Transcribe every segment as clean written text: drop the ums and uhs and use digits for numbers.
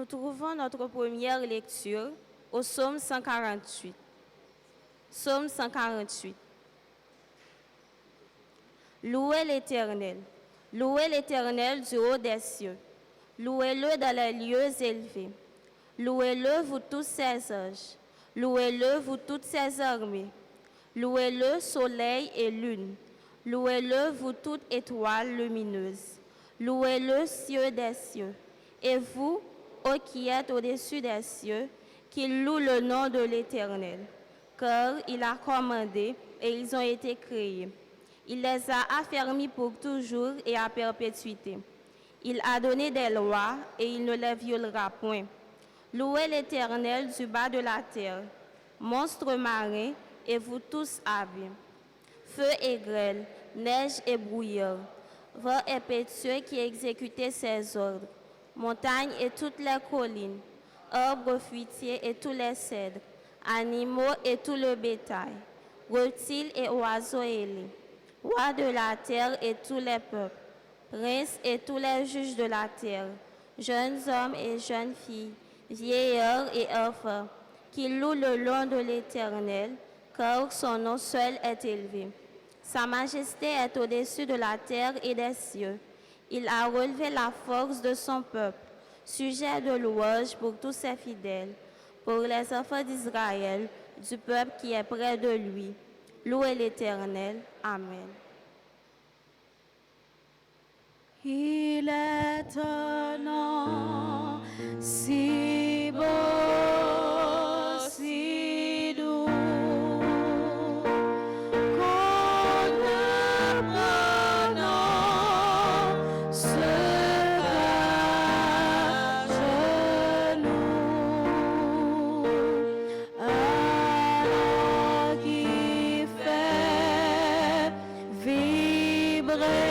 trouvons notre première lecture au psaume 148. Psaume 148. Louez l'Éternel du haut des cieux. Louez-le dans les lieux élevés. Louez-le, vous tous ses anges. Louez-le, vous toutes ses armées. Louez-le, soleil et lune. Louez-le, vous toutes étoiles lumineuses. Louez-le, cieux des cieux. Et vous, ô qui êtes au-dessus des cieux, qui louent le nom de l'Éternel. Car il a commandé et ils ont été créés. Il les a affermis pour toujours et à perpétuité. Il a donné des lois et il ne les violera point. Louez l'Éternel du bas de la terre, monstres marins et vous tous aviez. Feu et grêle, neige et brouillard, vent impétueux qui exécutait ses ordres, montagnes et toutes les collines, arbres fruitiers et tous les cèdres, animaux et tout le bétail, reptiles et oiseaux ailés, rois de la terre et tous les peuples, princes et tous les juges de la terre, jeunes hommes et jeunes filles, vieillards et enfants, qui louent le nom de l'Éternel, car son nom seul est élevé. Sa majesté est au-dessus de la terre et des cieux. Il a relevé la force de son peuple, sujet de louange pour tous ses fidèles, pour les enfants d'Israël, du peuple qui est près de lui. Louez l'Éternel. Amen. Il est un nom si beau, si doux, qu'on ne prononce qu'à genoux. Un nom qui fait vibrer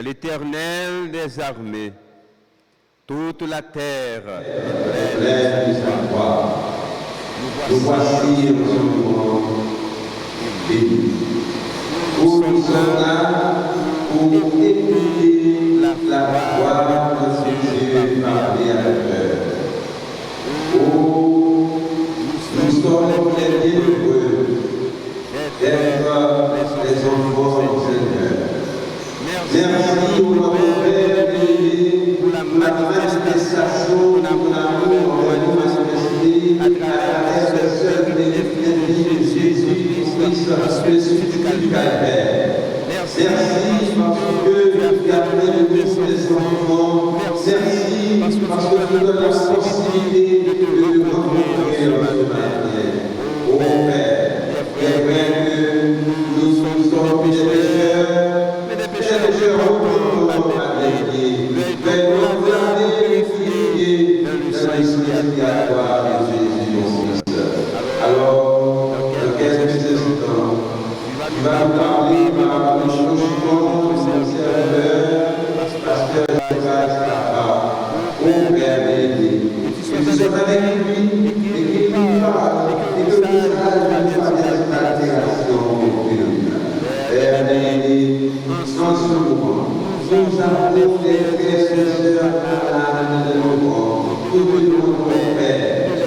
l'Éternel des armées. Toute la terre est pleine de sa gloire. Nous voici au moment béni. Nous sommes là pour écouter la voix de Dieu parler à la cœur. Oh, nous sommes les bienheureux d'être les enfants du Seigneur. Merci pour notre Père béni, pour la manifestation de l'amour manifesté à travers le seul bénéfice de Jésus-Christ, spécifique du Père. Merci parce que tu as pris de tes enfants. Merci parce que tu donnes la possibilité de rencontrer ce matin. Ô Père, c'est vrai que nous sommes pécheurs. Je recours à l'Église, fais-nous vérifier dans l'expiatoire de Jésus-Christ. Alors, dans quelques instants, tu vas nous parler par le changement de son serviteur, parce que tu vas là-bas, au Père béni. Que tu sois avec lui et qu'il parle, et que le message de sa désaltération aucune. Père béni, en ce moment, nous avons fait frères et sœurs à l'âme de nos corps, tout le monde Père,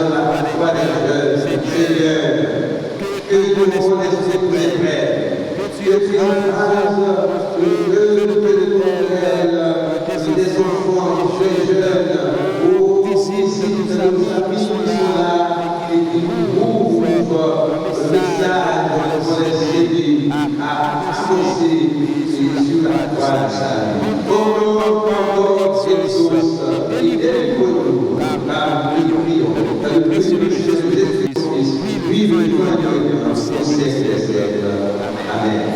dans la foi des jeunes. Seigneur, que nous connaissons tes prêts, que tu écrases le feu de l'éternel, des enfants, des jeunes, aux disciples de nos amis qui sont là et qui ouvrent le message pour les aider à avancer sur la voie du salut. Pardon, Jésus, délivre-nous, car nous prions, dans le précieux nom de Jésus-Christ, vive le au siècle des siècles. Amen.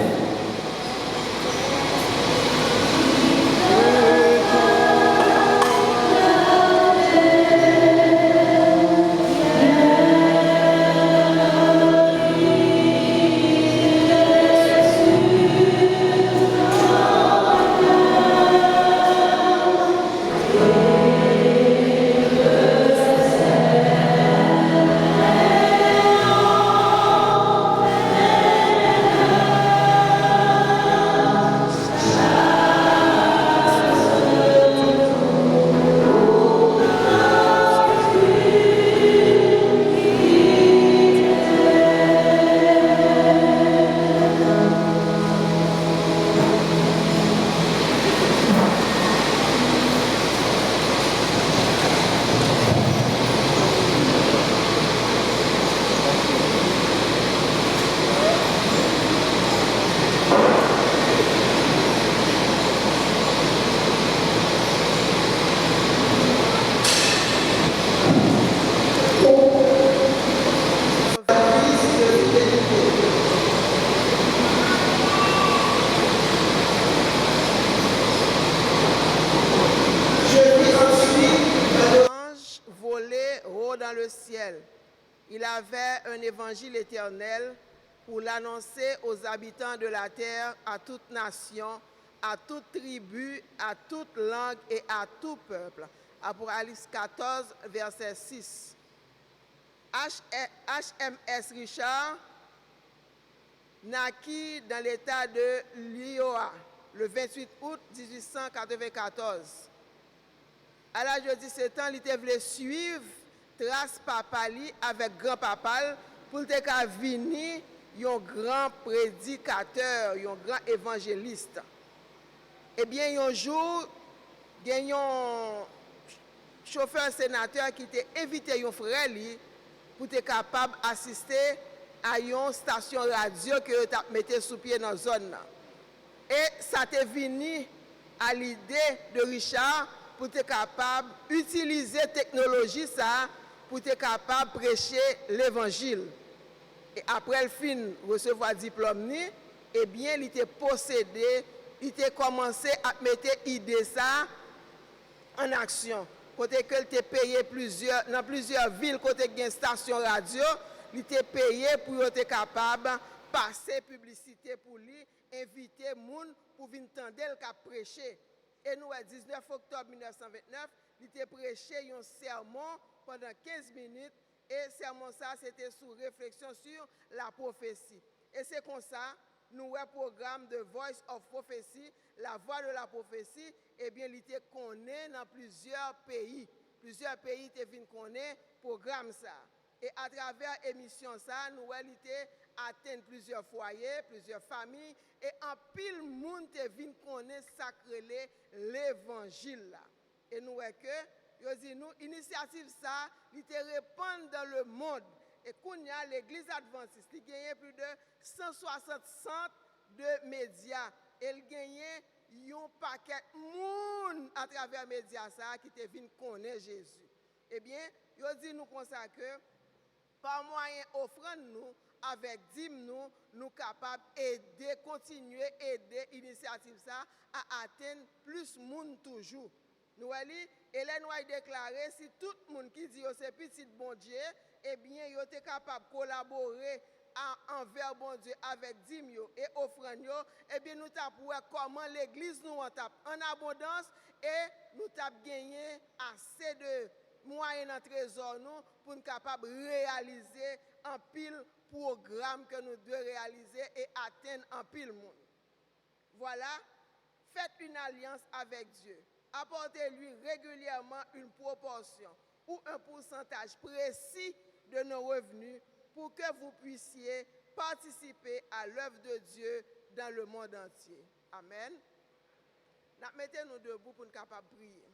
Dans le ciel. Il avait un évangile éternel pour l'annoncer aux habitants de la terre, à toute nation, à toute tribu, à toute langue et à tout peuple. Apocalypse 14, verset 6. HMS Richard naquit dans l'état de l'Iowa le 28 août 1894. À l'âge de 17 ans, il était voulu suivre trace papali avec grand papal pour te venir un grand prédicateur, un grand évangéliste. Eh bien, un jour, il y a un chauffeur sénateur qui t'a invité un frère pour être capable d'assister à une station radio que tu as mis sous pied dans la zone. Et ça t'est venu à l'idée de Richard pour être capable d'utiliser la technologie ça pour être capable de prêcher l'évangile. Et après le fin recevoir diplôme, eh bien, il était possédé, il était commencé à mettre l'idée ça en action. Côté que il était payé dans plusieurs villes, côté qu'il y a une station radio, il était payé pour être capable de passer publicité pour lui, inviter les gens pour venir entendre le prêcher. Et nous, le 19 octobre 1929, il était prêché un sermon pendant 15 minutes. Et sermon ça, c'était sous réflexion sur la prophétie. Et c'est comme ça, nous avons un programme de Voice of Prophecy, la voix de la prophétie, eh bien, il était connu dans plusieurs pays. Plusieurs pays étaient venus connaître le programme ça. Et à travers l'émission ça, nous avons atteint plusieurs foyers, plusieurs familles, et en pile monde est venu connaître sacré l'évangile là. Et nous voyons que nous initiative ça, il te répand dans le monde. Et quand il y a l'église adventiste, il gagne plus de 160 centres de médias. Elle gagne un paquet de monde à travers les médias ça qui te vient connaître Jésus. Eh bien, yo dit nous consacrer par moyen offrande nous avec dîme nous capables aider continuer aider initiative ça à atteindre plus monde toujours. Nous allons Hélène a déclaré si tout le monde qui dit c'est petit bon Dieu, eh bien yo est capable de collaborer envers bon Dieu avec dîme et offrande, eh bien nous t'a pour comment l'église nous en tape en abondance et nous t'a gagné assez de moyens dans trésor nous pour nous capable réaliser un pile programme que nous devons réaliser et atteindre un pile monde. Voilà, faites une alliance avec Dieu. Apportez-lui régulièrement une proportion. ou un pourcentage précis de nos revenus pour que vous puissiez participer à l'œuvre de Dieu dans le monde entier. Amen. Mettez-nous debout pour nous capables de prier.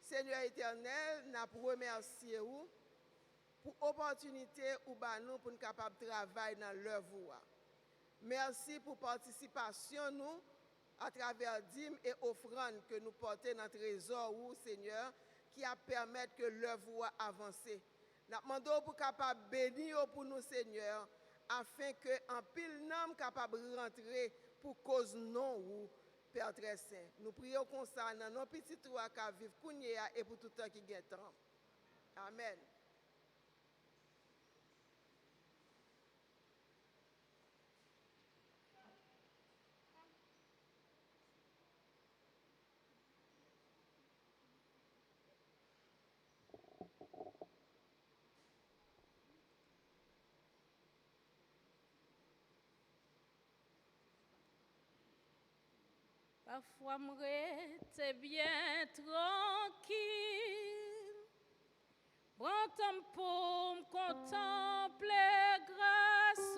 Seigneur éternel, nous remercions pour l'opportunité ou nous pour nous capables de travailler dans l'œuvre. Merci pour la participation nous à travers dîmes et offrandes que nous portons dans le trésor, Seigneur, qui a permis que l'œuvre avance. Nous demandons pour capable bénir pour nous, Seigneur, afin que en pile nom capable de rentrer pour cause non ou Père très saint. Nous prions comme ça dans nos petits trois qui vivent et pour tout le temps qui gagne temps. Amen. Parfois, m'rete bien tranquille. Prends temps pour me contempler grâce.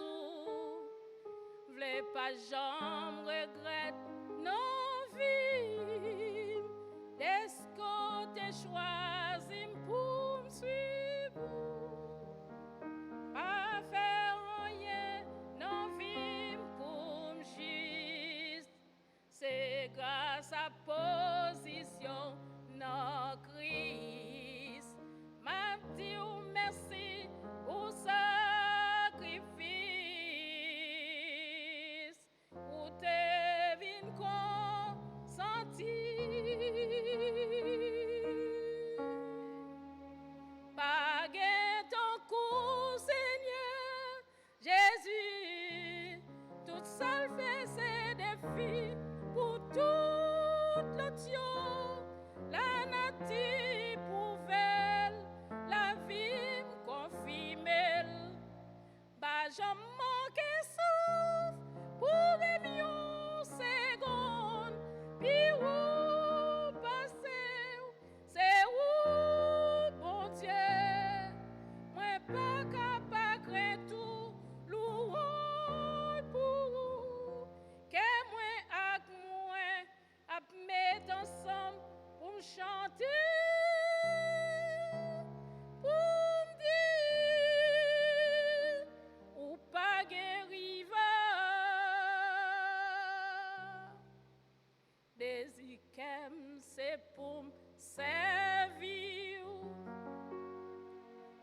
V'lais pas j'en regrette nos vies. Est-ce que t'es choisi pour me suivre? Pas faire rien, non vivre comme juste. C'est grâce à position non Christ. M'a dit merci pour sacrifice. Ou te vin consenti. Pas gain ton coup, Seigneur Jésus. Toute seule fait ses défis. Pour toute l'autre, la nature pouvait la vie me confirmer. Bah, j'en manque souffle pour même une seconde. Puis où passer, c'est où, bon Dieu. Moi, pas capable de tout, louange pour vous. Que moi, à mettre ensemble pour me chanter, pour me dire, ou pas guérir, désir qu'aime c'est pour me servir,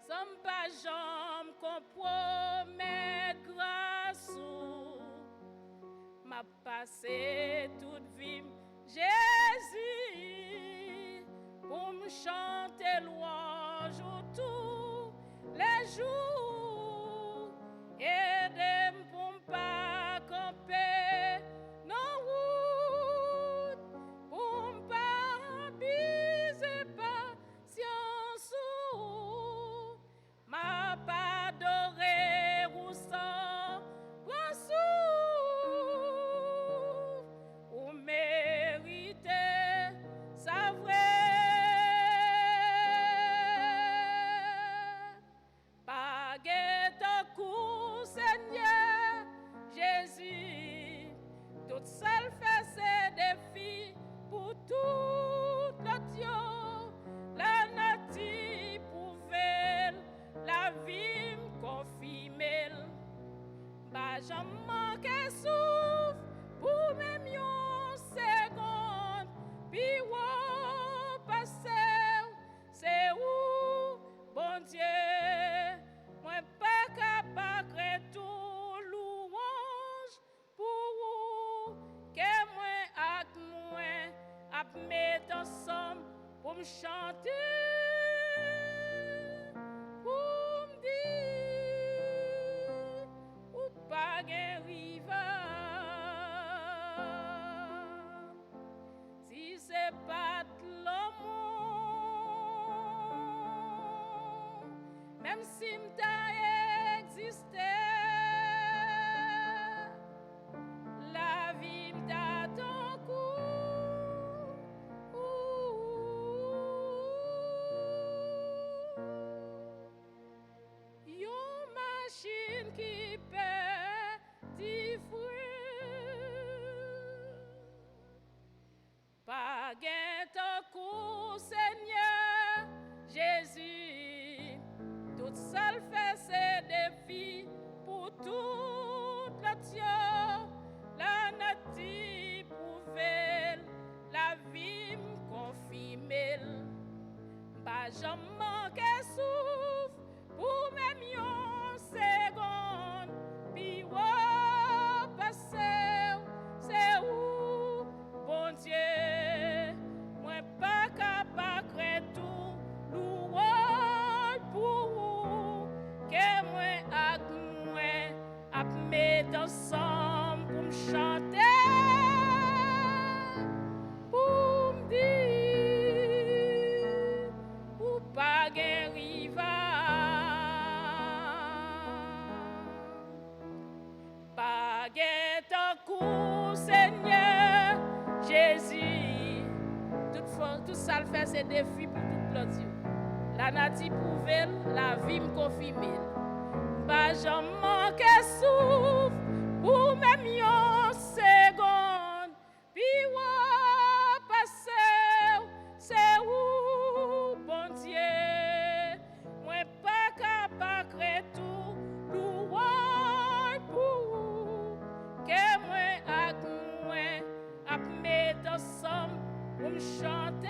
sans pas jamais compromettre grâce. M'a passé toute vie, Jésus, pour me chanter louange tous les jours. Aidez-moi pour ne pas camper non route, pour ne pas abuser patience. M'a pas adoré ou sans grâce. Seigneur Jésus, toute seule fait ses défis pour toute l'autre. La nature pouvait la vie me confirmer. Bah, j'en manque souffle pour même une seconde. Puis où passer, c'est où, bon Dieu. Moi, pas capable de tout louange pour vous. Que moi, avec moi, à mettre ensemble pour me chanter, pour me dire, ou pas guérir. Si c'est pas de l'amour, même si m'ta existé, la vie m'ta ton coup. vim qui petit fruit. Pas gain ton coup, Seigneur Jésus. Tout seul fait ses défis pour toute la tienne. La nature prouve la vie confirme. Pas jamais qu'elle souffre pour même une seconde. Puis passer, c'est où, bon Dieu, moi pas capable de tout, louange pour vous, que moi à mettre ensemble pour me chanter. Seigneur Jésus, tout ça le fait c'est défi pour toute l'autre. La nature prouve, la vie me confirme. Pas jamais que souffre pour même une seconde. Puis passer, c'est où, bon Dieu, moi pas capable de tout, louange pour que moi à mettre ensemble pour me chanter,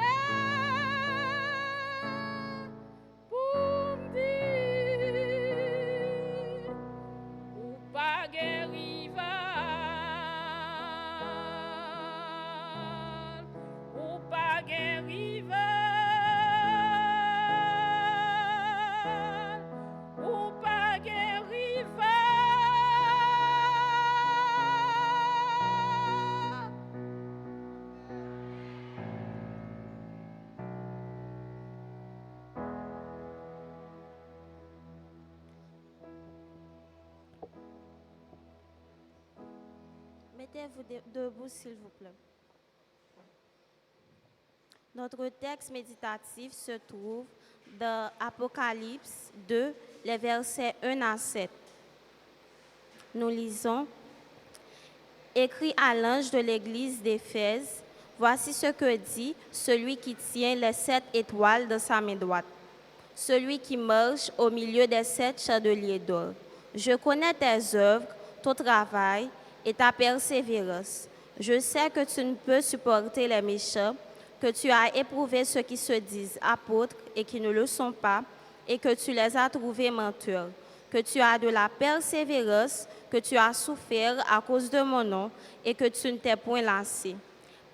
pour me dire ou pas rival, ou pas rival, ou pas rival. Mettez-vous debout, s'il vous plaît. Notre texte méditatif se trouve dans Apocalypse 2, les versets 1 à 7. Nous lisons: Écrit à l'ange de l'église d'Éphèse, voici ce que dit celui qui tient les 7 étoiles dans sa main droite, celui qui marche au milieu des 7 chandeliers d'or. Je connais tes œuvres, ton travail et ta persévérance. Je sais que tu ne peux supporter les méchants, que tu as éprouvé ceux qui se disent apôtres et qui ne le sont pas, et que tu les as trouvés menteurs, que tu as de la persévérance, que tu as souffert à cause de mon nom et que tu ne t'es point lassé.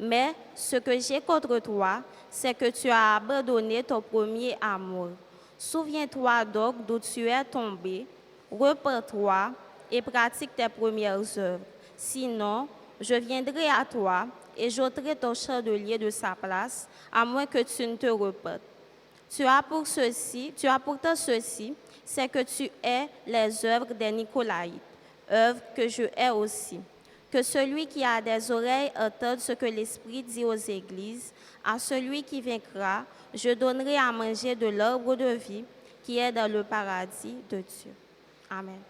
Mais ce que j'ai contre toi, c'est que tu as abandonné ton premier amour. Souviens-toi donc d'où tu es tombé, repens-toi et pratique tes premières œuvres. Sinon, je viendrai à toi et j'ôterai ton chandelier de sa place, à moins que tu ne te repentes. Tu as pourtant ceci, c'est que tu hais les œuvres des Nicolaïtes, œuvres que je hais aussi. Que celui qui a des oreilles entende ce que l'Esprit dit aux églises. À celui qui vaincra, je donnerai à manger de l'arbre de vie qui est dans le paradis de Dieu. Amen.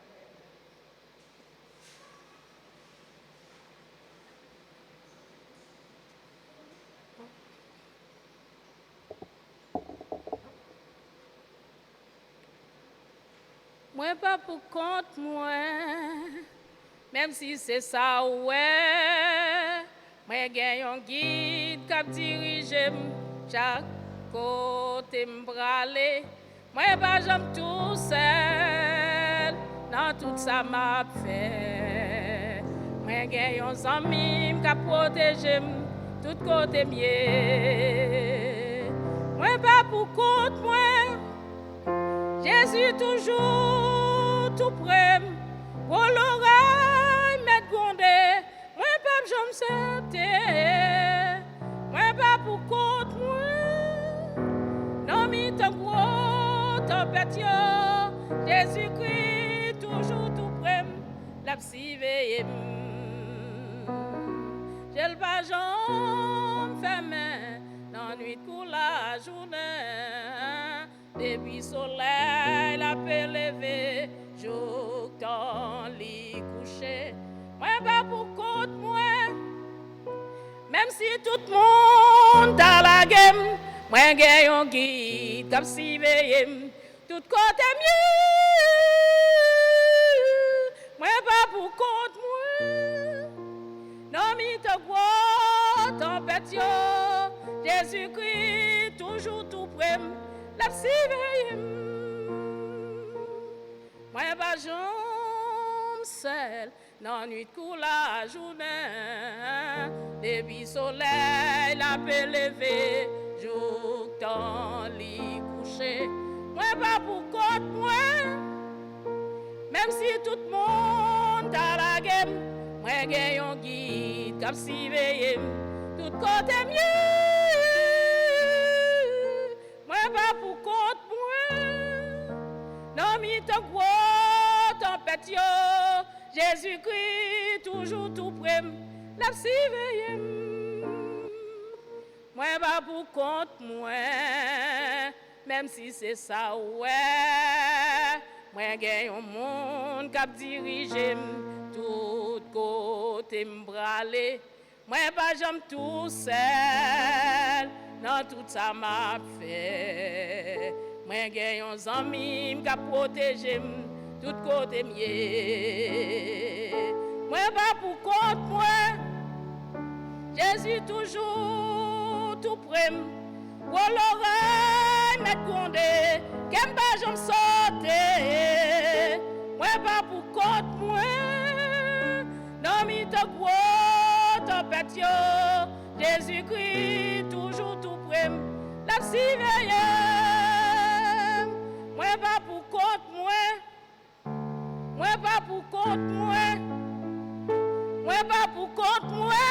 Moi pas pour compte moi, même si c'est ça ouais. Moi gagne un guide qui dirige chaque côté m'braler. Moi pas j'aime tout seul dans tout ça m'a fait. Moi gagne un ami qui protège tout côté mieux. Moi pas pour compte moi. Jésus toujours tout près, pour l'oreille m'être grondé, moi pas j'aime sentir, moi pas pour compte moi, non mi ton gros tempête Jésus-Christ toujours tout près, la psy veille, j'ai le pas j'aime fermé, dans nuit pour la journée. Depuis soleil, la paix levée, jour Même si tout le monde a la game, moi j'ai un guide comme si veillem. Tout côté mieux, moi pas pour compte moi. Non mi te crois, tempête yo, Jésus-Christ toujours tout près, la si veillem. Moi pas jambe seul, non nuit coule la journée, depuis soleil la peut lever, jour dans lit couché. Moi pas pour compte moi, même si tout le monde a la game, moi j'ai un guide comme si veillem, tout côté mieux, moi pas pour compte moi, non mi te crois, tempête yo, Jésus-Christ toujours tout près, la si veillem, moi pas pour compte moi. Même si c'est ça, ouais, moi j'ai un monde qui dirige tout côté m'bralé. Moi pas j'aime tout seul, dans tout ça m'a fait. Moi j'ai un ami qui protège tout côté mieux. Moi pas pour compte moi, Jésus toujours tout près. Ou l'oreille m'est condé, qu'aime pas j'en saute. Moi pas pour compte moi, non mi te crois, tempête yo, Jésus-Christ toujours tout près, la si veillem. Moi pas pour compte moi pas pour compte moi pas pour compte moi.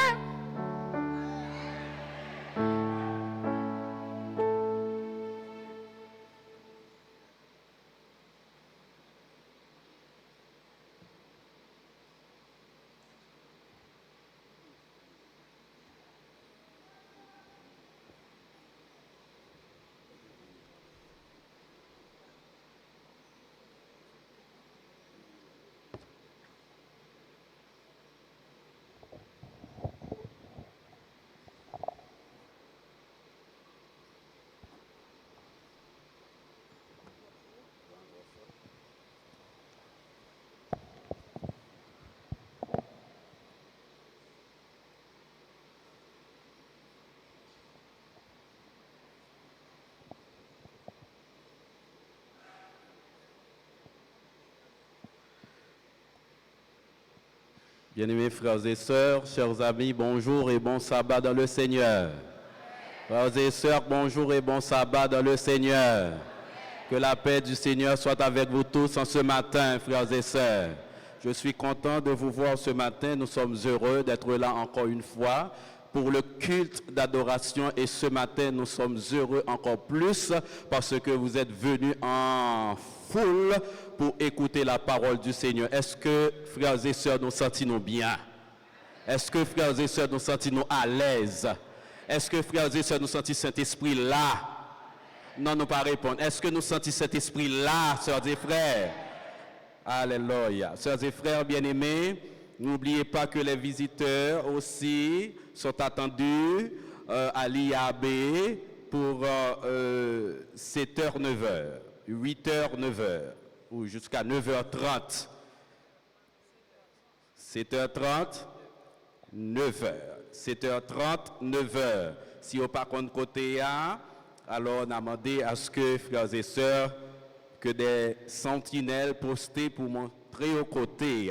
Bien-aimés frères et sœurs, chers amis, bonjour et bon sabbat dans le Seigneur. Frères et sœurs, bonjour et bon sabbat dans le Seigneur. Que la paix du Seigneur soit avec vous tous en ce matin, frères et sœurs. Je suis content de vous voir ce matin. Nous sommes heureux d'être là encore une fois pour le culte d'adoration. Et ce matin, nous sommes heureux encore plus parce que vous êtes venus en foule pour écouter la parole du Seigneur. Est-ce que, frères et sœurs, nous sentons bien? Est-ce que, frères et sœurs, nous sentons à l'aise? Est-ce que, frères et sœurs, nous sentons cet esprit-là? Non, nous pas répondre. Est-ce que nous sentons cet esprit-là, sœurs et frères? Alléluia. Sœurs et frères bien-aimés, n'oubliez pas que les visiteurs aussi sont attendus à l'IAB pour 7h, 9h, 8h, 9h, ou jusqu'à 9h30. 7h30, 9h. 7h30, 9h. Si vous pas contre côté A, alors on a demandé à ce que, frères et sœurs, que des sentinelles postées pour montrer aux côtés.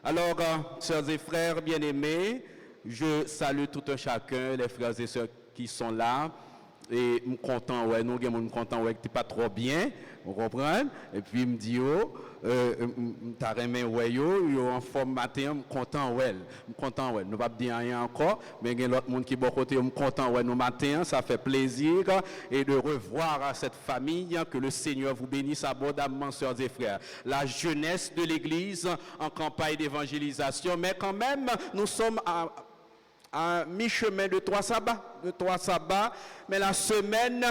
Alors, sœurs et frères bien-aimés, je salue tout un chacun, les frères et sœurs qui sont là. Et je suis content, ouais, nous sommes contents, ouais, que tu pas trop bien, vous comprenez? Et puis, me dit, t'as remis, ouais, yo, en forme matin, je suis content, ouais, nous ne pas dire rien encore, mais il y a l'autre monde qui est bon côté, je suis content, ouais, nous matin, ça fait plaisir, et de revoir à cette famille, que le Seigneur vous bénisse abondamment, sœurs et frères. La jeunesse de l'Église en campagne d'évangélisation, mais quand même, nous sommes à mi-chemin de 3 sabbats, mais la semaine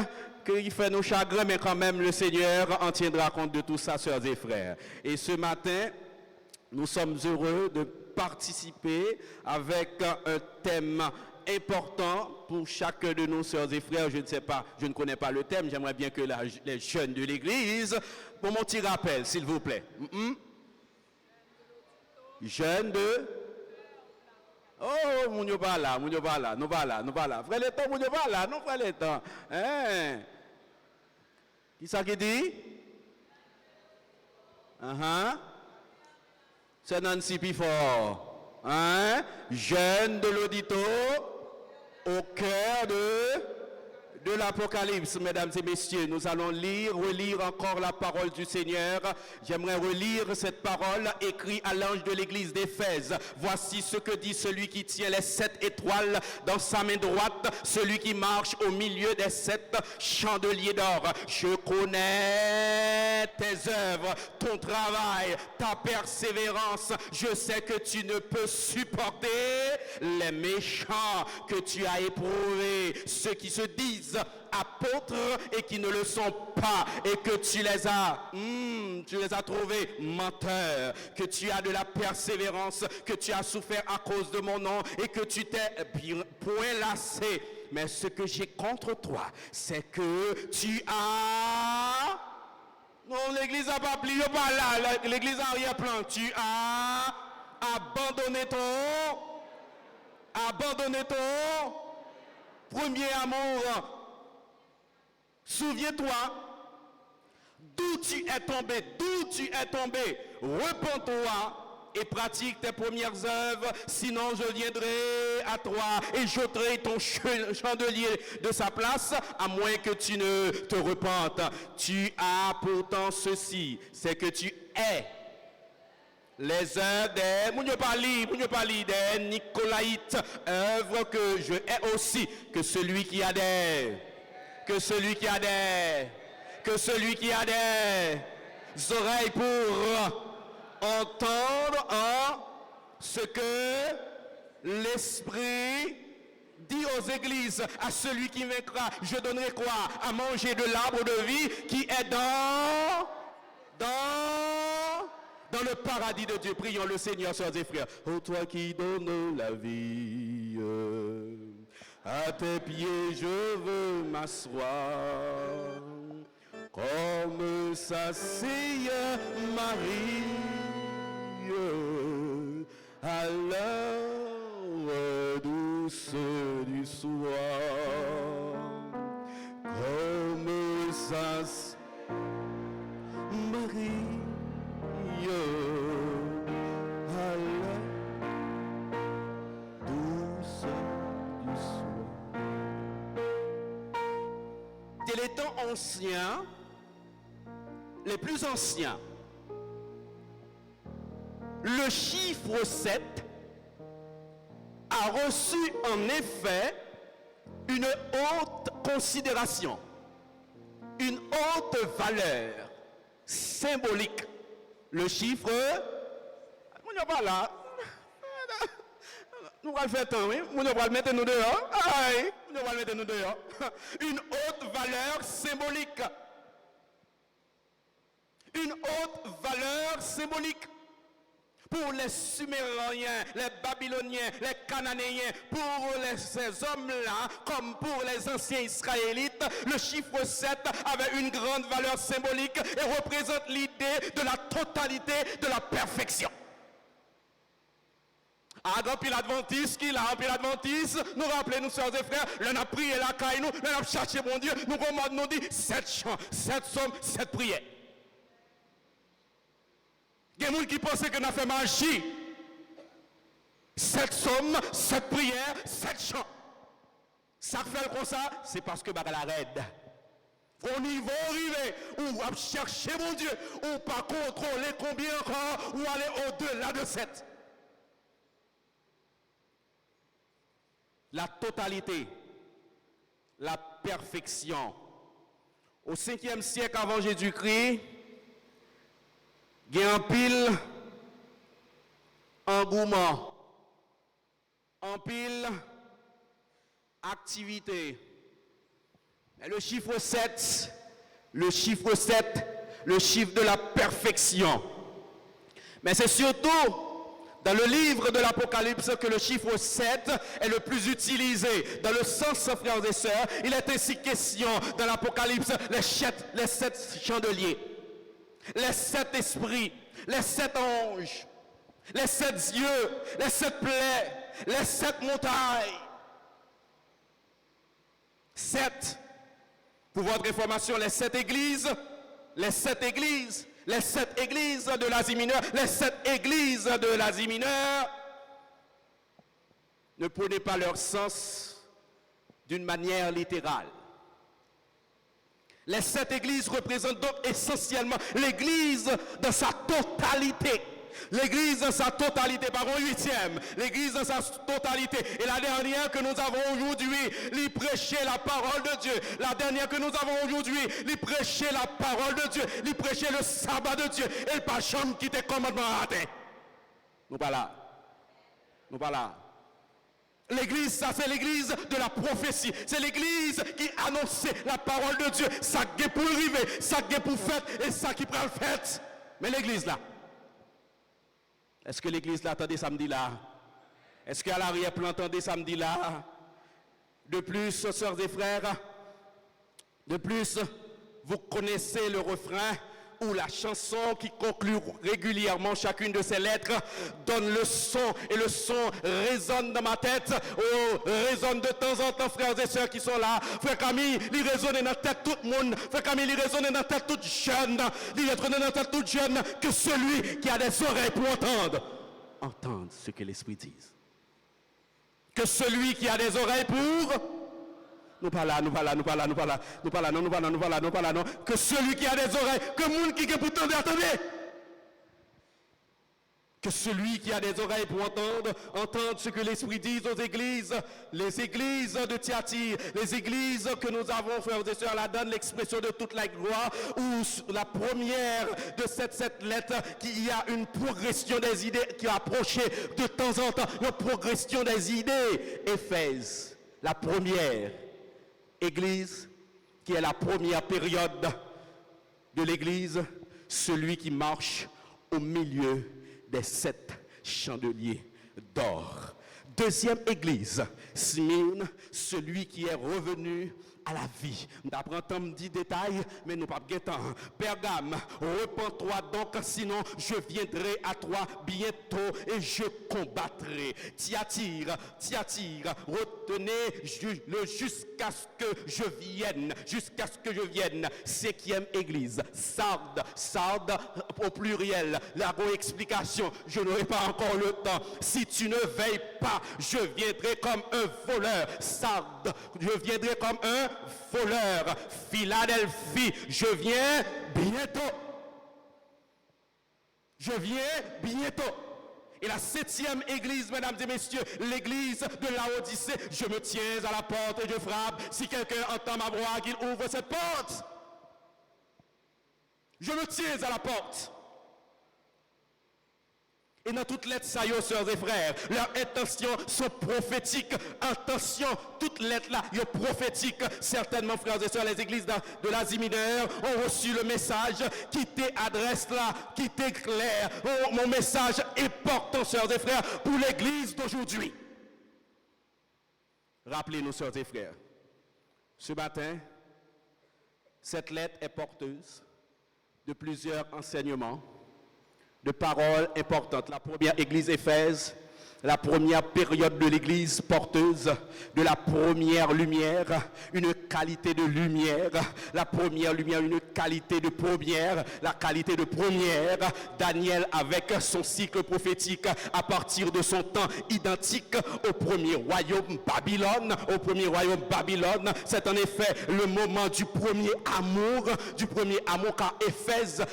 qu'il fait nos chagrins, mais quand même le Seigneur en tiendra compte de tout ça, sœurs et frères. Et ce matin, nous sommes heureux de participer avec un thème important pour chacun de nos sœurs et frères. Je ne sais pas, je ne connais pas le thème. J'aimerais bien que les jeunes de l'église, pour mon petit rappel, s'il vous plaît. Jeunes de... Oh, mon Dieu, pas là, nous pas là. Frère le temps, mon Dieu, pas là, non, frère le temps. Hein? Qui ça qui dit? C'est Nancy Pifort. Hein? Jeune de l'audito au cœur de l'Apocalypse, mesdames et messieurs. Nous allons relire encore la parole du Seigneur. J'aimerais relire cette parole écrite à l'ange de l'église d'Éphèse. Voici ce que dit celui qui tient les 7 étoiles dans sa main droite, celui qui marche au milieu des 7 chandeliers d'or. Je connais tes œuvres, ton travail, ta persévérance. Je sais que tu ne peux supporter les méchants, que tu as éprouvé ceux qui se disent apôtres et qui ne le sont pas, et que tu les as trouvés menteurs, que tu as de la persévérance, que tu as souffert à cause de mon nom et que tu t'es point lassé. Mais ce que j'ai contre toi, c'est que tu as... Non, l'église n'a pas plié, pas là, l'église n'a rien plan. Tu as abandonné ton premier amour. Souviens-toi d'où tu es tombé. Repens-toi et pratique tes premières œuvres, sinon je viendrai à toi et j'ôterai ton chandelier de sa place, à moins que tu ne te repentes. Tu as pourtant ceci, c'est que tu es les œuvres des Nicolaïtes, œuvres que je hais aussi, que celui qui a des oreilles pour entendre ce que l'Esprit dit aux églises. À celui qui vaincra, je donnerai quoi? À manger de l'arbre de vie qui est dans le paradis de Dieu. Prions le Seigneur, sœurs et frères. Ô toi qui donnes la vie, à tes pieds je veux m'asseoir, comme s'assied Marie à l'heure douce du soir, comme s'assied Marie à l'heure douce du soir. Dès les temps anciens, les plus anciens, le chiffre 7 a reçu en effet une haute considération, une haute valeur symbolique. Le chiffre, on n'est pas là. Nous allons faire temps, oui. Nous allons mettre nous dehors. Nous allons mettre nous dehors. Une haute valeur symbolique. Une haute valeur symbolique. Pour les Sumériens, les Babyloniens, les Cananéens, pour ces hommes-là, comme pour les anciens Israélites, le chiffre 7 avait une grande valeur symbolique et représente l'idée de la totalité, de la perfection. Avant puis l'Adventiste, qui l'a rempli l'Adventiste, nous rappelons, nous sœurs et frères, l'on a prié la caille, nous avons cherché mon Dieu, nous commandons, nous dit 7 chants, 7 psaumes, 7 prières. Il y a des gens qui pensent que nous avons fait magie. 7 psaumes, 7 prières, 7 chants. Ça fait comme ça, c'est parce que la raide. On y va arriver, on va chercher mon Dieu, on pas contrôler combien encore, ou aller au-delà de 7. La totalité, la perfection. Au 5e siècle avant Jésus-Christ, il y a un pile engouement, un pile activité. Et le chiffre 7, le chiffre de la perfection. Mais c'est surtout dans le livre de l'Apocalypse que le chiffre 7 est le plus utilisé. Dans le sens, frères et sœurs, il est ainsi question dans l'Apocalypse, les 7 chandeliers, les 7 esprits, les 7 anges, les 7 yeux, les 7 plaies, les 7 montagnes. 7, pour votre information, les 7 églises, les 7 églises, les 7 églises de l'Asie mineure, les 7 églises de l'Asie mineure, ne prenez pas leur sens d'une manière littérale. Les 7 églises représentent donc essentiellement l'église dans sa totalité. L'église dans sa totalité, par un 8e, l'église dans sa totalité. Et la dernière que nous avons aujourd'hui, lui prêcher la parole de Dieu. La dernière que nous avons aujourd'hui, lui prêcher la parole de Dieu, lui prêcher le sabbat de Dieu. Et le pas jamais quitter commandement à terre. Nous pas là. Nous pas là. L'église, ça c'est l'église de la prophétie. C'est l'église qui annonçait la parole de Dieu. Ça qui est pour arriver, ça qui est pour faire et ça qui prend le fait. Mais l'église là. Est-ce que l'église là attendait samedi là? Est-ce qu'à l'arrière-plan attendait samedi là? De plus, sœurs et frères, de plus, vous connaissez le refrain ou la chanson qui conclut régulièrement chacune de ces lettres donne le son et le son résonne dans ma tête, résonne de temps en temps, frères et sœurs qui sont là. Frère Camille, il résonne dans la tête tout le monde. Frère Camille, il résonne dans la tête toute jeune. Il résonne dans la tête toute jeune que celui qui a des oreilles pour entendre ce que l'Esprit dit. Que celui qui a des oreilles pour... Nous pas là. Que celui qui a des oreilles, que le monde qui est pour entendre, attendez. Que celui qui a des oreilles pour entendre ce que l'Esprit dit aux églises, les églises de Thyatire, les églises que nous avons, frères et sœurs, là donne l'expression de toute la gloire, où la première de cette lettre, qu'il y a une progression des idées qui a approché de temps en temps, une progression des idées. Éphèse, la première Église, qui est la première période de l'Église, celui qui marche au milieu des 7 chandeliers d'or. Deuxième Église, Smyrne, celui qui est revenu à la vie. Nous apprendons 10 détails, mais nous pas de temps. Pergame, repens-toi donc, sinon je viendrai à toi bientôt et je combattrai. Thyatire, retenez jusqu'à ce que je vienne. Jusqu'à ce que je vienne. 5e église, Sardes au pluriel. La bonne explication, je n'aurai pas encore le temps. Si tu ne veilles pas, je viendrai comme un voleur. Sardes, je viendrai comme un voleur. Philadelphie, je viens bientôt. Je viens bientôt. Et la 7e église, mesdames et messieurs, l'église de Laodicée, je me tiens à la porte et je frappe. Si quelqu'un entend ma voix, qu'il ouvre cette porte. Je me tiens à la porte. Et dans toutes lettres, ça y est, sœurs et frères, leurs intentions sont prophétiques. Attention, toutes lettres là, sont prophétiques. Certainement, frères et sœurs, les églises de l'Asie mineure ont reçu le message qui t'adresse là, qui t'éclaire. Oh, mon message est important, sœurs et frères, pour l'église d'aujourd'hui. Rappelez-nous, sœurs et frères, ce matin, cette lettre est porteuse de plusieurs enseignements, de paroles importantes. La première église Éphèse, la première période de l'église porteuse de la première lumière, une qualité de lumière, la première lumière, une qualité de première, la qualité de première. Daniel avec son cycle prophétique à partir de son temps identique au premier royaume Babylone, c'est en effet le moment du premier amour car Éphèse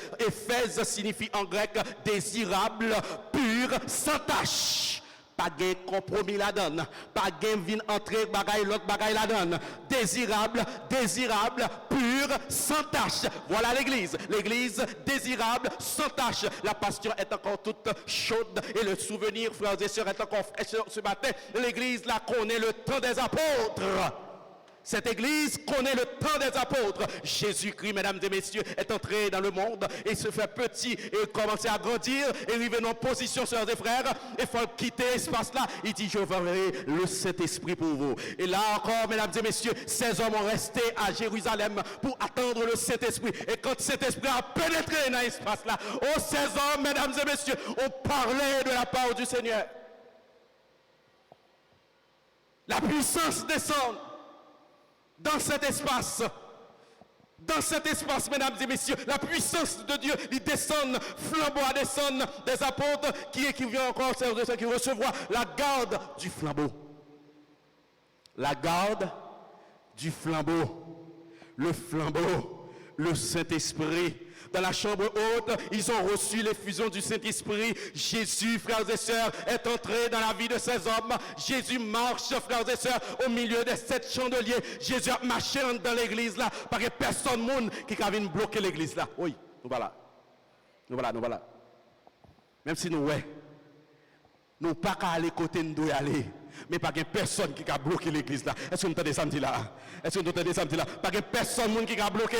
signifie en grec désirable, pur, sans tache. Pas de compromis la donne, pas de vin entrer bagaille l'autre bagaille la donne. Désirable, pur, sans tache. Voilà l'église désirable, sans tache. La passion est encore toute chaude et le souvenir, frères et sœurs, est encore frais ce matin. L'église là connaît le temps des apôtres. Cette église connaît le temps des apôtres. Jésus-Christ, mesdames et messieurs, est entré dans le monde et se fait petit et commencer à grandir et arriver en position, sœurs et frères. Il faut quitter l'espace-là. Il dit, je verrai le Saint-Esprit pour vous. Et là encore, mesdames et messieurs, ces hommes ont resté à Jérusalem pour attendre le Saint-Esprit. Et quand cet esprit a pénétré dans l'espace-là, oh, ces hommes, mesdames et messieurs, ont parlé de la part du Seigneur. La puissance descend dans cet espace. Dans cet espace, mesdames et messieurs, la puissance de Dieu, il descend, flambeau à descendre des apôtres qui vient encore, qui recevoir la garde du flambeau. La garde du flambeau. Le flambeau, le Saint-Esprit. Dans la chambre haute, ils ont reçu l'effusion du Saint-Esprit. Jésus, frères et sœurs, est entré dans la vie de ces hommes. Jésus marche, frères et sœurs, au milieu des 7 chandeliers. Jésus a marché dans l'église là, parce que personne monde qui a venir bloquer l'église là. Oui, nous voilà. Nous voilà. Même si nous, ouais, nous pas qu'à aller côté nous doit aller. Mais pas de personne qui a bloqué l'église là. Est-ce que nous entendez samedi là? Est-ce que nous entendez samedi là? Pas de personne qui a bloqué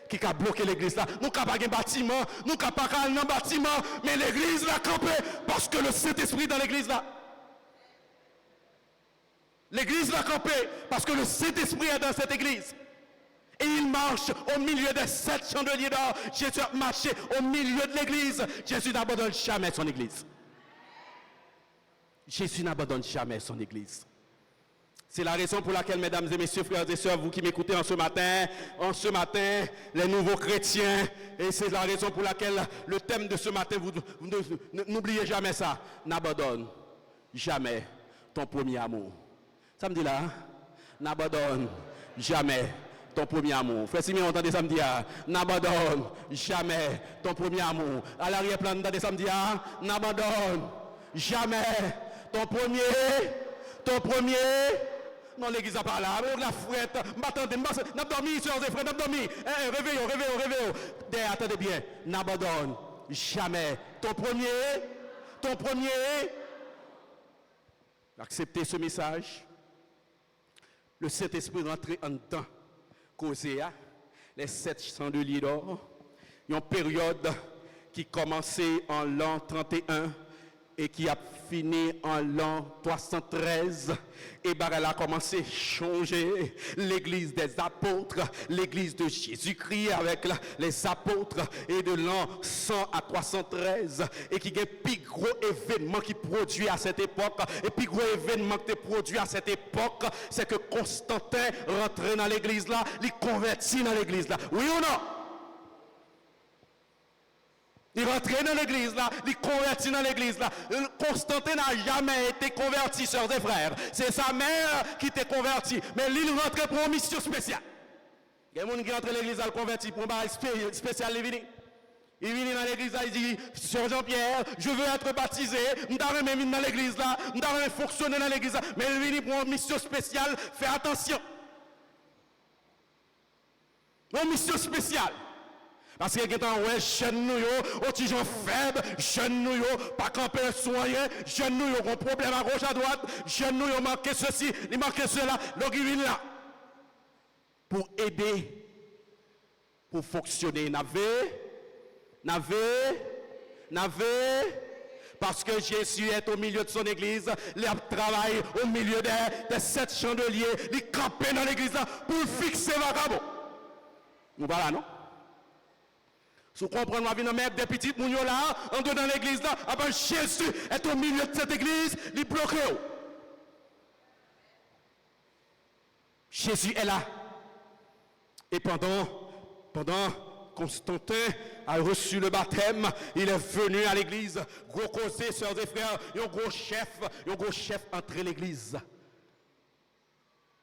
qui a bloqué l'église là. Nous n'avons pas de bâtiment, nous n'avons pas de bâtiment, mais l'église l'a campé parce que le Saint-Esprit est dans l'église là. L'église l'a campé parce que le Saint-Esprit est dans cette église. Et il marche au milieu des 7 chandeliers d'or. Jésus a marché au milieu de l'église. Jésus n'abandonne jamais son église. Jésus n'abandonne jamais son église. C'est la raison pour laquelle, mesdames et messieurs, frères et sœurs, vous qui m'écoutez en ce matin, les nouveaux chrétiens, et c'est la raison pour laquelle le thème de ce matin, vous n'oubliez jamais ça, n'abandonne jamais ton premier amour. Ça me dit là, n'abandonne jamais ton premier amour. Frère Simeon, entendez samedi, n'abandonne jamais ton premier amour. À l'arrière-plan, entendez samedi, n'abandonne jamais ton premier. Non, l'église a pas là, la fouette, m'attendez, n'a dormi, sœurs et frères, n'a dormi. Réveillons. Attendez bien, n'abandonne jamais ton premier. Acceptez ce message. Le Saint-Esprit rentré en temps, causé à les 7 chandeliers d'or. Une période qui commençait en l'an 31 et qui a fini en l'an 313. Et elle a commencé à changer l'église des apôtres, l'église de Jésus-Christ avec les apôtres, et de l'an 100 à 313. Et qui est le plus gros événement qui produit à cette époque. Et le plus gros événement qui est produit à cette époque, c'est que Constantin rentrait dans l'église là, il convertit dans l'église là. Oui ou non? Il rentrait dans l'église là, il convertit dans l'église là. Constantin n'a jamais été converti, sœurs et frères. C'est sa mère qui était convertie. Mais lui, il rentrait pour une mission spéciale. Il y a des gens qui rentrent dans l'église là, converti pour un bail spécial. Il vient dans l'église là, il dit, Sœur Jean-Pierre, je veux être baptisé. Je dois même venir dans l'église là, je dois fonctionner dans l'église là. Mais il vient pour une mission spéciale. Fais attention. Une mission spéciale. Parce que quand on est jeune nous, on gens faibles, jeune nous, pas camper soigner, jeune nous, on a un problème à gauche à droite, jeune nous, on manque ceci, il manque cela, donc il vient là. Pour aider, pour fonctionner. Parce que Jésus est au milieu de son église, il travaille au milieu des 7 chandeliers, il campe dans l'église là pour fixer vagabond. Nous voilà, non? Si vous comprenez, on va mettre des petits mounions là, on dans l'église là, après Jésus est au milieu de cette église, il bloque. Jésus est là. Et pendant Constantin a reçu le baptême, il est venu à l'église, gros causé, sœurs et frères, un gros chef entre l'église.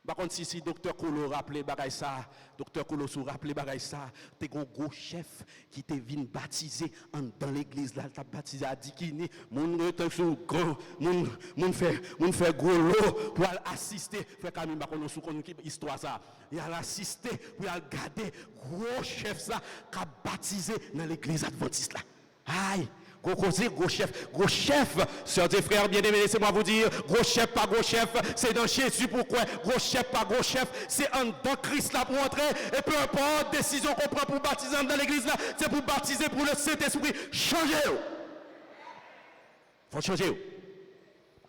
Par contre, si docteur Kolo rappelé bagay ça, docteur Kolo sou rappelé bagay ça, t'es un gros chef qui te vient baptiser dans l'église là, t'a baptisé à Dikini, moun rete sou grand, moun fait gros lot pour assister, frère Camille ba kono sou konn histoire ça. Il a assisté pour regarder gros chef ça qui a baptisé dans l'église adventiste là. Aïe, Gros chef, sœurs et frères bien-aimés, laissez-moi vous dire, gros chef, pas gros chef, c'est dans Jésus, pourquoi? Gros chef, pas gros chef, c'est dans Christ là pour entrer, et peu importe décision qu'on prend pour baptiser dans l'église là, c'est pour baptiser pour le Saint-Esprit. Changez-vous! Faut changer.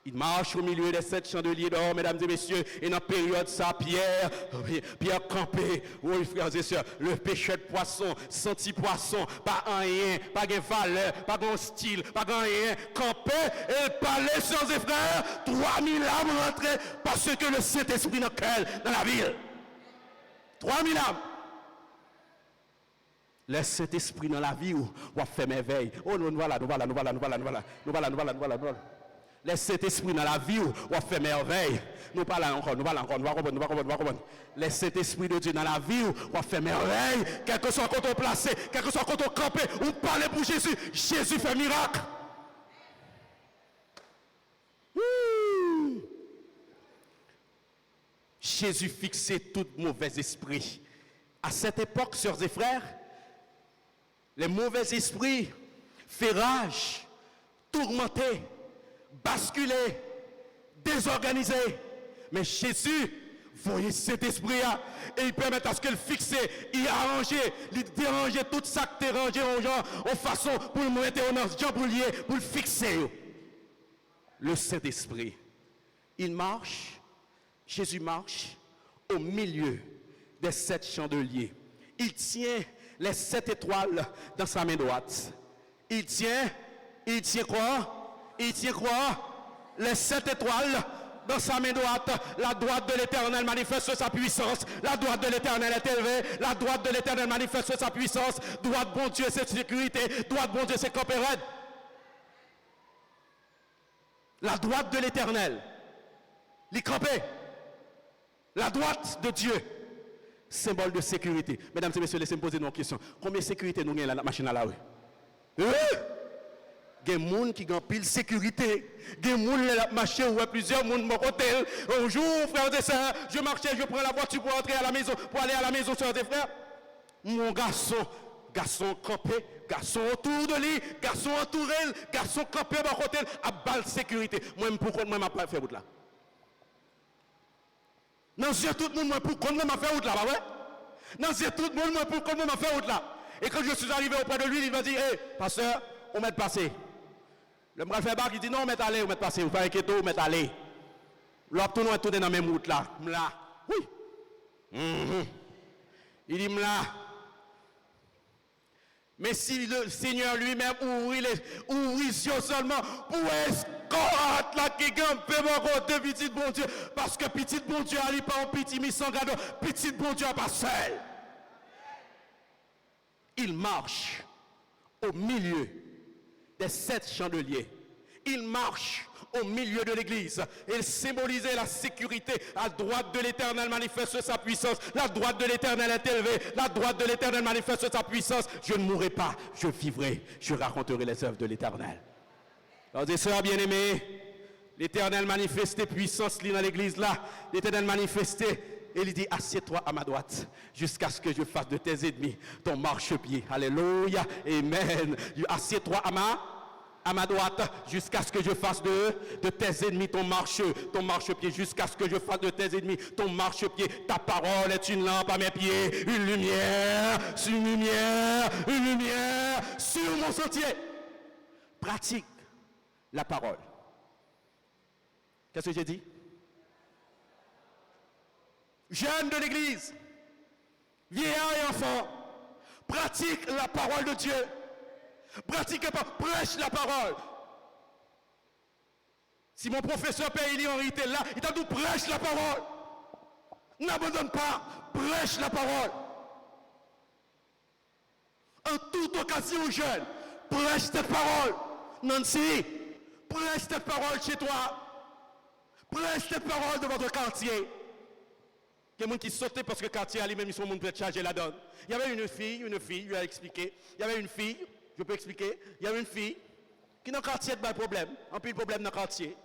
Il marche au milieu des 7 chandeliers d'or, mesdames et messieurs, et dans la période ça, Pierre campé, oui frères et sœurs, le pêcheur de poisson, senti poisson, pas rien, pas de valeur, pas de style, pas de rien, campé, et parlait, sœurs et frères, 3000 âmes rentrées, parce que le Saint-Esprit dans la ville. 3000 âmes. Le Saint-Esprit dans la vie où on fait merveille. Oh, nous voilà. Le Saint-Esprit dans la vie où on fait merveille. Nous parlons encore, nous comprendre. Le Saint-Esprit de Dieu dans la vie où on fait merveille. Quel que soit quand on placé, quel que soit quand on campé, on parle pour Jésus. Jésus fait miracle. Jésus fixait tout mauvais esprit. À cette époque, sœurs et frères, les mauvais esprits fait rage, tourmenter, basculer, désorganiser. Mais Jésus voyait cet esprit et il permet à ce qu'il fixe, il arrange, il dérange tout ça qui dérange en façon pour le mettre pour le fixer. Le Saint-Esprit, il marche, Jésus marche au milieu des 7 chandeliers. Il tient les 7 étoiles dans sa main droite. Il tient quoi? Il tient quoi? Les 7 étoiles dans sa main droite. La droite de l'Éternel manifeste sa puissance. La droite de l'Éternel est élevée. La droite de l'Éternel manifeste sa puissance. Droite, bon Dieu, c'est sécurité. Droite, bon Dieu, c'est campérade. La droite de l'Éternel, les campés. La droite de Dieu, symbole de sécurité. Mesdames et messieurs, laissez-moi poser une question. Combien de sécurité nous avons dans la machine à la rue? Il y a des gens qui ont pile sécurité. Il y a des gens qui ont marché, ou plusieurs gens qui ont côté. Un jour, frères et sœurs, je marchais, je prends la voiture pour entrer à la maison, pour aller à la maison, sœurs et frères. Mon garçon campé, garçon autour de lui, garçon entouré, garçon campé à côté, à balle sécurité. Moi, pourquoi moi, je ne faire route là? Non, c'est tout le monde pour qu'on m'a fait route là, bah ouais? Non, c'est tout le monde pour qu'on m'a fait route là. Et quand je suis arrivé auprès de lui, il m'a dit, hé, pasteur, on met passer. Le bras fait bac, il dit, non, on met aller, on met passer. Vous faites inquiéter, on met aller. L'autre, tout le monde est tourné dans la même route là. M'la. Oui. Il dit, m'la. Mais si le Seigneur lui-même ouvrit les yeux seulement pour escorte là qui gagne de petit bon Dieu. Parce que petit bon Dieu n'allait pas en petit mis sans gado. Petit bon Dieu n'est pas seul. Il marche au milieu des 7 chandeliers. Il marche au milieu de l'église. Il symbolisait la sécurité. La droite de l'Éternel manifeste sa puissance. La droite de l'Éternel est élevée. La droite de l'Éternel manifeste sa puissance. Je ne mourrai pas, je vivrai. Je raconterai les œuvres de l'Éternel. Frères et sœurs bien-aimés, l'Éternel manifestait puissance dans l'église là. L'Éternel manifestait. Et il dit, assieds-toi à ma droite jusqu'à ce que je fasse de tes ennemis ton marchepied. Alléluia. Amen. Assieds-toi à ma droite jusqu'à ce que je fasse de tes ennemis ton marchepied, jusqu'à ce que je fasse de tes ennemis ton marchepied. Ta parole est une lampe à mes pieds, une lumière sur mon sentier. Pratique la parole. Qu'est-ce que j'ai dit? Jeunes de l'église, vieillards et enfants, pratique la parole de Dieu. Pratiquez pas, prêche la parole. Si mon professeur Père Élie Henry était là, il t'a dit prêche la parole. N'abandonne pas, prêche la parole. En toute occasion, jeune, prêche cette parole. Nancy, prêche cette parole chez toi. Prêche cette parole de votre quartier. Il y a des gens qui sautaient parce que le quartier lui-même, ils sont monde chargé la donne. Il y avait une fille, je vais expliquer. Il y avait une fille, je peux expliquer. Il y avait une fille qui dans le quartier a des problèmes, un peu de problème dans le quartier.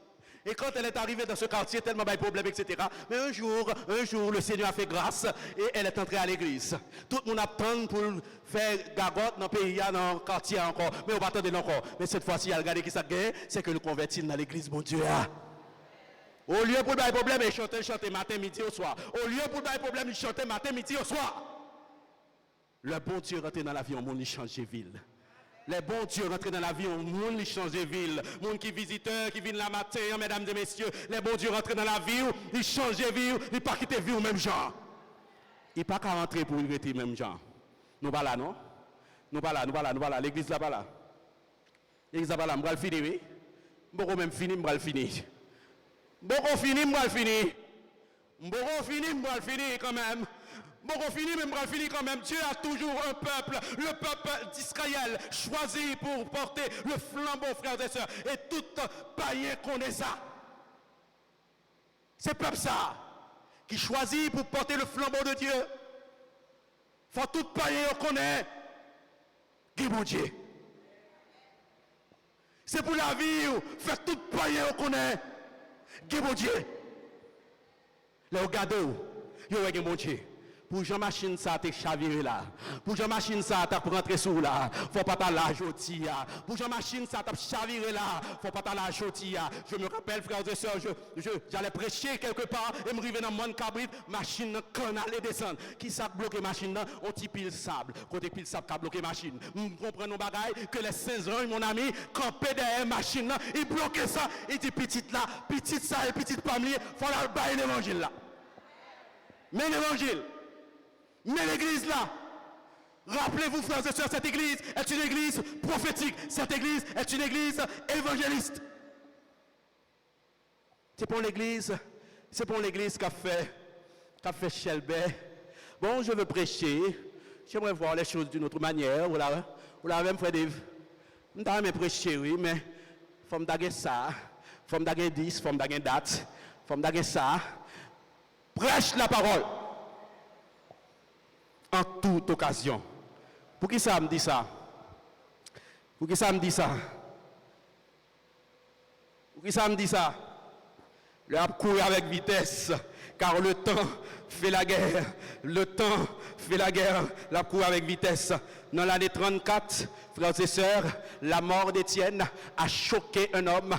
Et quand elle est arrivée dans ce quartier, tellement de problèmes, etc. Mais un jour, le Seigneur a fait grâce et elle est entrée à l'église. Tout le monde attend pour faire gagotte dans le pays, dans le quartier encore. Mais on va attendre encore. Mais cette fois-ci, elle a regardé qui ça gagne, c'est que le convertit dans l'église, mon Dieu. Au lieu pour le problème, il chantait matin, midi, au soir. Au lieu pour le problème, il chantait matin, midi, au soir. Le bon Dieu rentre dans la vie, on monde, il change de ville. Les bons dieux rentrent dans la vie, on monde qui change de ville. Monde qui visiteur, qui vient la matin, mesdames et messieurs. Les bons dieux rentrent dans la vie, ils changent de vie, ils ne pas quitter vie au même genre. Ils ne pas qu'à rentrer pour rester le même genre. Nous pas là, non? Nous pas là. L'église là pas là. L'église là pas là, je vais le finir, oui? Je vais même finir, je vais le finir. Je vais finir, je vais le finir. Je vais finir quand même. Bon, on finit, mais on finit quand même. Dieu a toujours un peuple, le peuple d'Israël, choisi pour porter le flambeau, frères et sœurs. Et tout païen connaît ça. C'est peuple ça, qui choisit pour porter le flambeau de Dieu. Faut tout païen connaît qui bon Dieu. C'est pour la vie, fait tout païen connaît qui bon Dieu. Là, regardez, vous avez bon Dieu. Pour Jean Machine ça t'es chaviré là. Pour Jean Machine ça t'as pour rentrer sous là. Faut pas t'aller à joti. Pour Jean Machine ça t'as chaviré là. Faut pas t'aller à joti. Je me rappelle frères et sœurs, j'allais prêcher quelque part et me arriver dans mon cabrit, machine canal et descendre. Qui ça bloqué machine là, on t'y pile sable. Côté pile sable qui a bloqué machine. Nous comprenons nos bagailles que les 16 ans mon ami campé derrière machine là, il bloquait ça, il dit petite là, petite ça et petite pamelier, faut la bailler l'évangile là. Mais l'évangile. Mais l'église là, rappelez-vous frères et sœurs, cette église est une église prophétique. Cette église est une église évangéliste. C'est pour l'église qu'a fait Shelbert. Bon, je veux prêcher. J'aimerais voir les choses d'une autre manière. Vous l'avez même fait des... Je ne vais pas prêcher, oui, mais il faut me daguer ça. Il faut me daguer 10, il faut me daguer date. Il faut me daguer ça. Prêche la parole. En toute occasion. Pour qui ça me dit ça? Pour qui ça me dit ça? Pour qui ça me dit ça? Le a couru avec vitesse, car le temps fait la guerre. Le temps fait la guerre. La couru avec vitesse. Dans l'année 34, frères et sœurs, la mort d'Étienne a choqué un homme,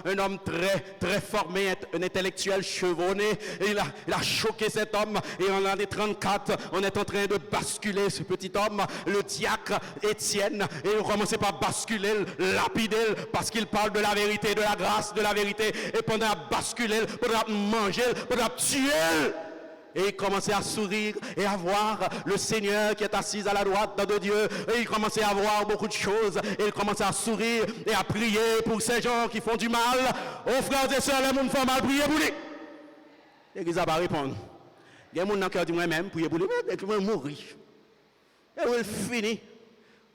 un homme très formé, un intellectuel chevronné. Et il a choqué cet homme. Et en l'année 34, on est en train de basculer ce petit homme, le diacre Étienne. Et on commence par basculer, lapider, parce qu'il parle de la vérité, de la grâce, de la vérité. Et pendant à basculer, pendant à manger, pendant à tuer. Et il commençait à sourire et à voir le Seigneur qui est assis à la droite de Dieu. Et il commençait à voir beaucoup de choses. Et il commençait à sourire et à prier pour ces gens qui font du mal. Oh frères et sœurs, les gens font mal, priez pour lui. L'église n'a pas répondu. Il y a des gens qui ont dit moi-même, priez pour lui, mais je vais mourir. Et il finit.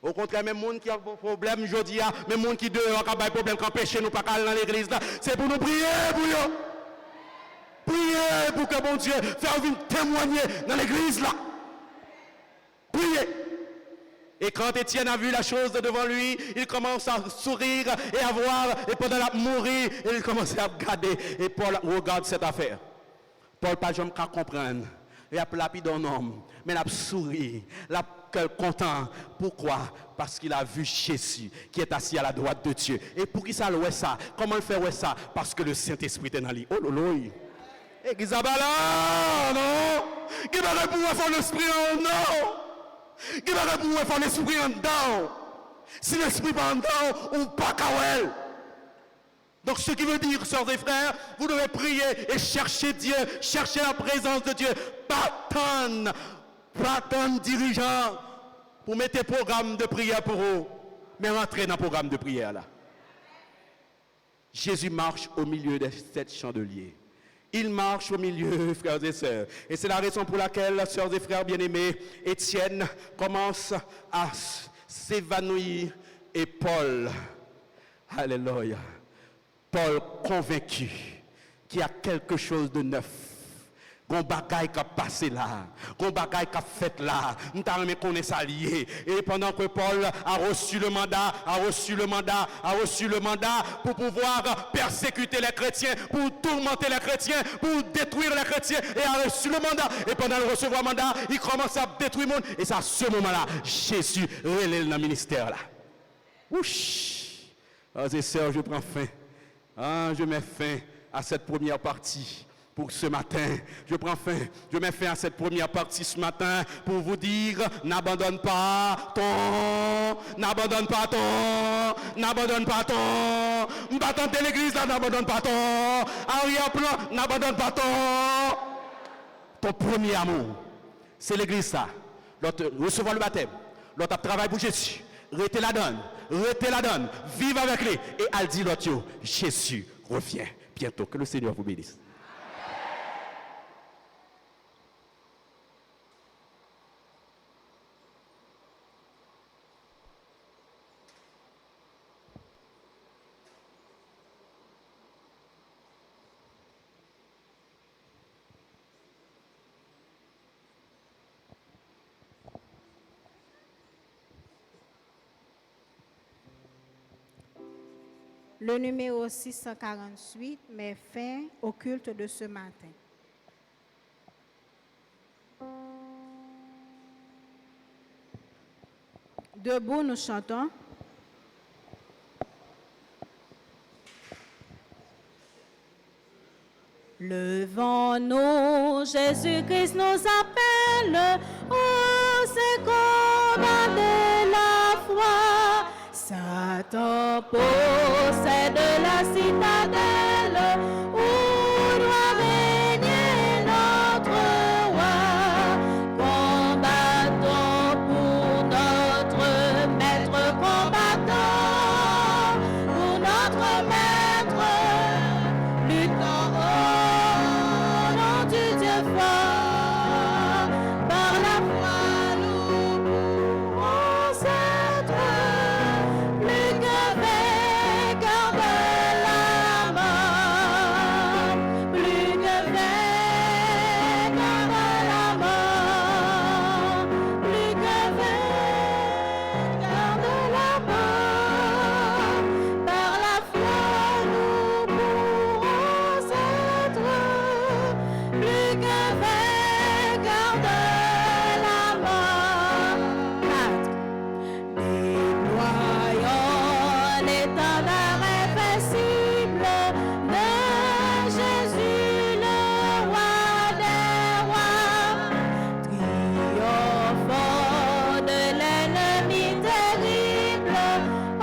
Au contraire, même les gens qui ont des problèmes aujourd'hui, même les gens qui dehors, qui ont des problèmes, qui empêchent nous pas aller dans l'église, c'est pour nous prier pour eux. Priez pour que mon Dieu fasse témoigner dans l'église là. Priez. Et quand Étienne a vu la chose devant lui, il commence à sourire et à voir. Et pendant la mourir, il commence à regarder. Et Paul regarde cette affaire. Paul pas jamais comprendre. Il a lapidé un homme, mais il a souri, il a content. Pourquoi? Parce qu'il a vu Jésus qui est assis à la droite de Dieu. Et pour qui ça le ça? Comment il fait ça? Parce que le Saint-Esprit est dans lui. Oh lolo. Et Isabella, non? Qui va pouvoir faire l'esprit en non? Qui va pouvoir faire l'esprit en dedans? Si l'esprit pas en dedans, on pas kawel. Donc ce qui veut dire, sœurs et frères, vous devez prier et chercher Dieu, chercher la présence de Dieu. Pas tant dirigeant pour mettre des programmes de prière pour eux, mais rentrer dans le programme de prière là. Jésus marche au milieu des 7 chandeliers. Il marche au milieu, frères et sœurs. Et c'est la raison pour laquelle, sœurs et frères bien-aimés, Étienne commence à s'évanouir et Paul, alléluia, Paul convaincu qu'il y a quelque chose de neuf Gon bagaille qui a passé là, gon bagaille qui a fait là, nous t'avons connaît ça lié. Et pendant que Paul a reçu le mandat pour pouvoir persécuter les chrétiens, pour tourmenter les chrétiens, pour détruire les chrétiens, et a reçu le mandat. Et pendant le recevoir le mandat, il commence à détruire le monde. Et c'est à ce moment-là, Jésus relève dans le ministère là. Ouch! Frères et sœurs, je prends fin. Je mets fin à cette première partie. Pour ce matin, je mets fin à cette première partie ce matin pour vous dire, n'abandonne pas ton, battant de l'église là, n'abandonne pas ton, arrière-plan, n'abandonne pas ton premier amour. C'est l'église ça. L'autre, recevoir le baptême, l'autre travail pour Jésus, restez la donne, vive avec lui, et elle dit l'autre, Jésus revient bientôt. Que le Seigneur vous bénisse. Le numéro 648 met fin au culte de ce matin. Debout, nous chantons. Levons-nous, Jésus-Christ nous appelle au combat de la foi. Satan possède la citadelle où doit régner notre roi. Combattons pour notre maître combattant, pour notre maître, luttons au nom du Dieu fort. Par la foi nous pourrons être plus que vainqueurs de la mort, plus que vainqueurs de la mort, plus que vainqueurs de la mort. Par la foi nous pourrons être plus que vainqueurs de la mort. Déployons l'étendard invincible de Jésus, le roi des rois, triomphant de l'ennemi terrible, au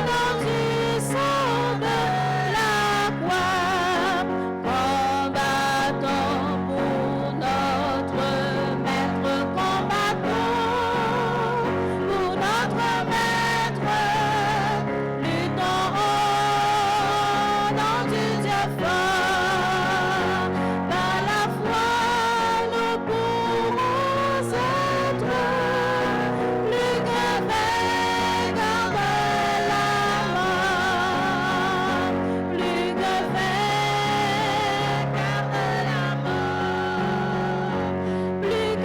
nom du sang de la croix. Combattons pour notre maître combattant, pour notre maître, luttons au nom du Dieu fort. Par la foi nous pourrons être plus que vainqueurs de la mort, plus que vainqueurs de la mort, plus que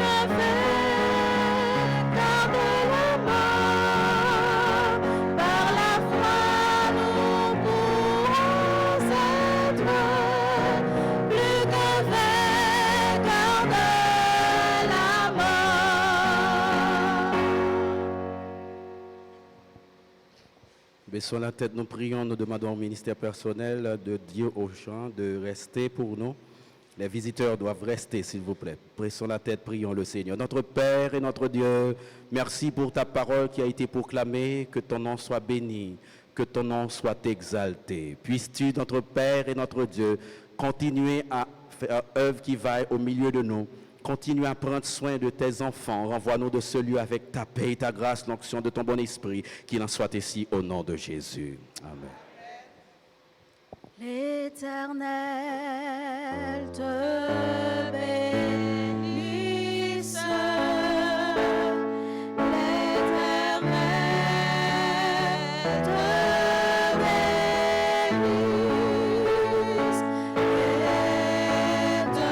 vainqueurs de la mort. Par la foi nous pourrons être plus que vainqueurs de la mort. Baissons la tête, nous prions, nous demandons au ministère personnel de dire aux gens de rester pour nous. Les visiteurs doivent rester, s'il vous plaît. Baissons la tête, prions le Seigneur. Notre Père et notre Dieu, merci pour ta parole qui a été proclamée, que ton nom soit béni, que ton nom soit exalté. Puisses-tu, notre Père et notre Dieu, continuer à faire œuvre qui vaille au milieu de nous. Continue à prendre soin de tes enfants. Renvoie-nous de ce lieu avec ta paix et ta grâce, l'onction de ton bon esprit. Qu'il en soit ainsi au nom de Jésus. Amen. L'Éternel te bénisse. L'Éternel te bénisse et te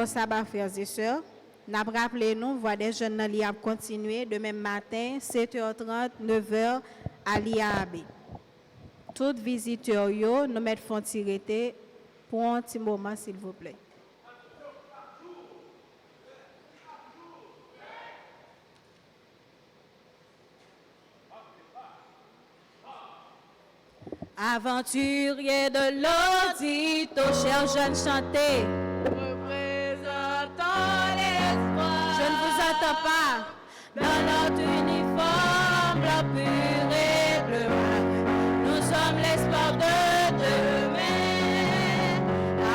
Bon sabbat, frères et sœurs. N'a rappelé nous, voix des jeunes dans l'IA continuer demain matin, 7h30, 9h à l'IAB. Toutes visiteurs, nous mettons tirer pour un petit moment, s'il vous plaît. Aventurier de l'audito, chers jeunes, chantez. Représentant l'espoir. Je ne vous attends pas. Dans notre uniforme, blanc pur et bleu marin, nous sommes l'espoir de demain.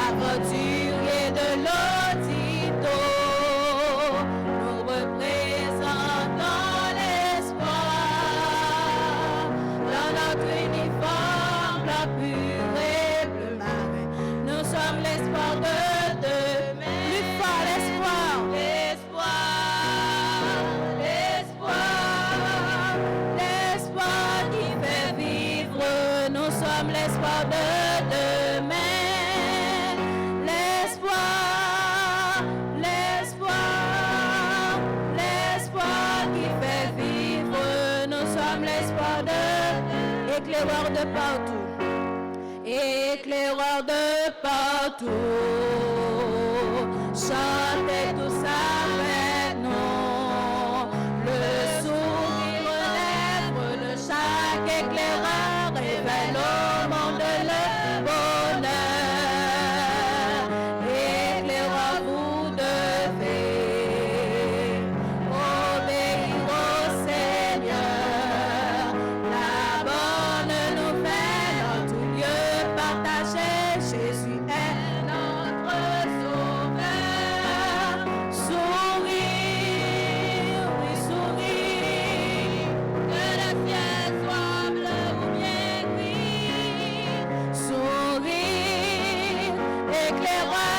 Aventuriers de l'audito, nous représentons l'espoir. Dans notre uniforme, blanc pur et bleu marin, nous sommes l'espoir de demain. Plus fort, l'espoir. L'espoir qui fait vivre, nous sommes l'espoir de demain. L'espoir qui fait vivre, nous sommes l'espoir de éclaireur de partout, éclaireur de partout. Chantez tous avec nous, le sourire aux lèvres de chaque éclaireur révèle au monde le bonheur. Éclaireur, vous devez obéir au Seigneur. La bonne nouvelle en tout lieu partagée, Jésus est notre sauveur. Sourire, oui sourire, que le ciel soit bleu ou bien gris. Sourire, éclaireur.